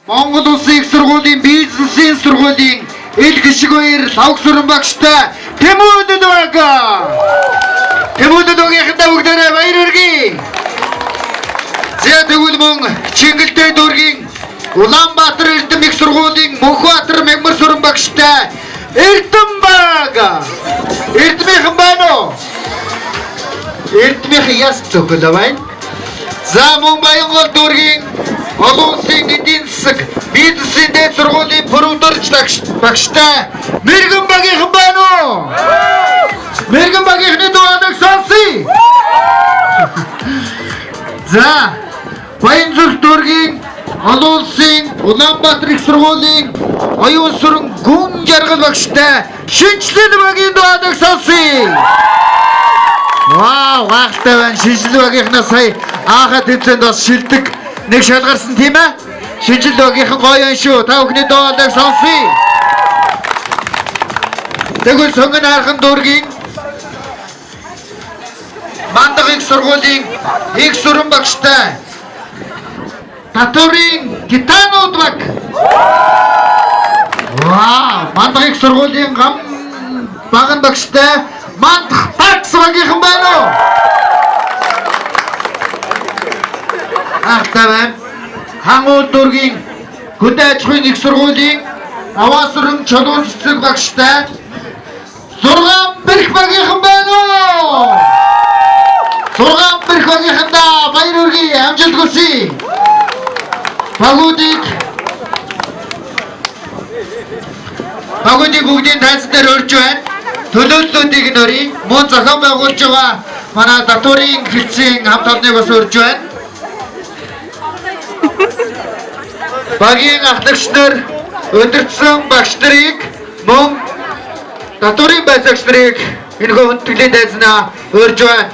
Монгол Улсын их сургуулийн бизнесийн сургуулийн ил гişиг баяр лавг сүрэн багштай Тэмүүлд баг. Тэмүүлд багийнхаа бүгдээрээ баяр хүргэе. За тэгвэл мөн Чингэлтэй дүүргийн Улаанбаатар Эрдэм их сургуулийн Мөнхбаатар мягмар сүрэн багштай Эрдэм баг. Эрдэмийнхэн байна уу? Эрдэмийнхэн яс цогцолоо байна. За мөн Баянгол дүүргийн Олон улсын эдийн засаг бизнесийн дээд сургуулийн Пүрэвдэрч багштай Мэргэн багийнхан байна уу? Мэргэн багийнхны дууг сонсъё. За Баянзүрх дүүргийн Олон улсын Улаанбаатар их сургуулийн Оюун сүрэн гүн жаргал багштай Шинжлэл багийн дууг сонсъё. Вау, гайхалтай байна. Шинжлэл багийнхнаас сая аахад тэмцээнд бас шилдэг нэг шалгарсан тийм ээ. Шинжлэл багийнхан гоё юм шүү. Та бүхний дууг сонсъё. Тэгвэл Сонгон хархан дүүргийн Мандах их сургуулийн их сүрэн багштай Татврын Титанууд баг. Вау, Мандах их сургуулийн гам баган багштай Мандах такс багийнхан байна уу? Ахтаван Хангуул дүүргийн Хөдөө аж ахуйн их сургуулийн Аваасрын чулуун цэцэг багштай Зургаанбэрх багийнхан байна уу? Зургаанбэрх багийнхандаа баяр хүргэе, амжилт хүсье. Багуудыг бүгдийн тайлс дээр өрж байна. Төлөөллүүдийг нь өрье. Мөн зохион байгуулж байгаа манай Татврын хэлтсийн хамт олныг бас өрж байна. Багийн ахлагч нар өдөртсөн багш нарыг мөн Татврын байцаагч нарыг энэхүү хүндэтгэлийн дайзнаа өрж байна.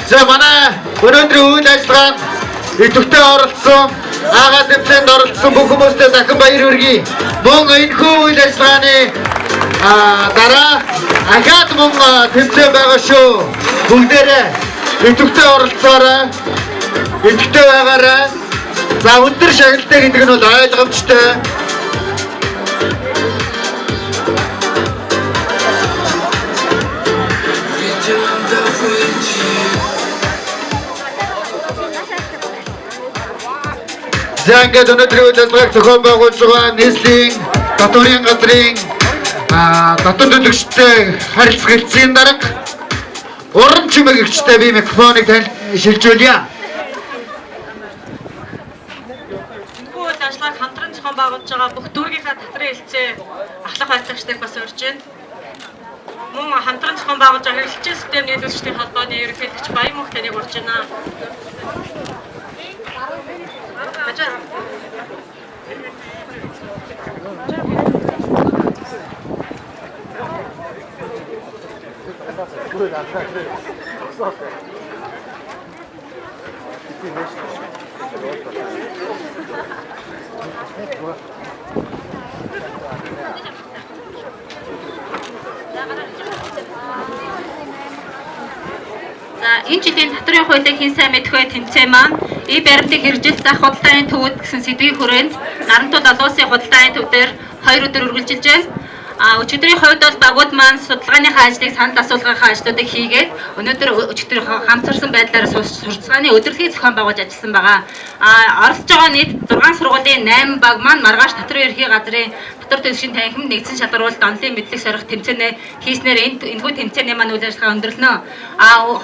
За манай өнөөдрийн үйл ажиллагаанд идэвхтэй оролцсон агаал тэмцээнд оролцсон бүх хүмүүстээ дахин баяр хүргэе. Мөн энэхүү үйл ажиллагааны дараа ахаад мөн тэмцээн байгаа шүү. Бүгдээрээ идэвхтэй оролцоорой. Идэвхтэй байгаарай. За өндөр шагналтай гэдэг нь бол ойлгомжтой. За ингээд өнөөдрийн үйл ажиллагааг зохион байгуулж байгаа нийслэлийн Татврын газрын дотор төлөвчтэй харилцах хэлтсийн дарга Уран чимээгчтэй би микрофоныг танд шилжүүлье. Энэхүү үйл ажиллагааг хамтран зохион байгуулж байгаа бүх дүүргийнхаа татрын хэлтсээ ахлах байцаагчдыг бас урьж байна. Мөн хамтран зохион байгуулж байгаа хэлтсийн систем нийлүүлэгчдийн холбооны ерөнхийлөгч Баян мөнх таныг урьж байна. Энэ жилийн Татврын хуулийн хэн сайн мэдэх вэ тэмцээн маань ий баримтыг хэрэгжил зах худалдааны төвд гэсэн сэдвийн хүрээнд Нарантуул олон улсын худалдааны төв дээр 2 өдөр үргэлжилж байна. Өчигдрийн хувьд бол багууд маань судалгааныхаа ажлыг санал асуулгынхаа ажлуудыг хийгээд өнөөдөр өчигдөр хамтарсан байдлаар сурталчилгааны өдөрлөгийг зохион байгуулж ажилласан байгаа. Оролцож байгаа нийт 6 сургуулийн 8 баг маань маргааш Татврын ерхий газрын дотор төлөвшийн танхим нэгдсэн шалгаруулалт онлын мэдлэг сорих тэмцээнэ хийснээр энэхүү тэмцээний маань үйл ажиллагаа өндөрлөнө.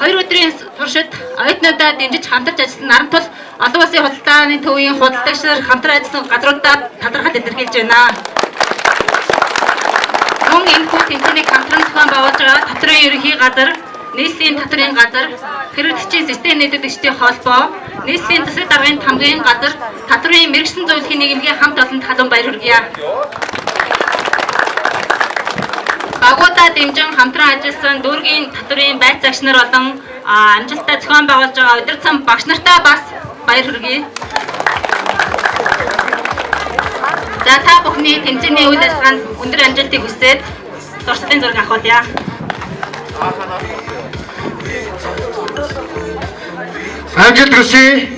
2 өдрийн туршид оюутнуудаа дэмжиж хамтарч ажилласан Нарантуул олон улсын худалдааны төвийн худалдагч нар хамтран ажилласан газруудад талархал илэрхийлж байна. Мөн энэхүү тэмцээнийг хамтран зохион байгуулж байгаа Татврын ерхий газар, нийслэлийн Татврын газар, хэрэглэгчийн систем нийлүүлэгчдийн холбоо, нийслэлийн засаг даргын хамгийн газар, Татврын мэрэгсэн зөвлөхийн нийгэмгийн хамт олонд халуун баяр хүргье. Багуудаа дэмжин хамтран ажилласан дүүргийн Татврын байцаагч нар болон амжилттай зохион байгуулж байгаа удирдсан багш нартаа бас баяр хүргье. За та бүхний тэмцээний үйл ажиллагаанд өндөр амжилтыг хүсээд дурсгалын зураг авахулъя. Амжилт хүсье.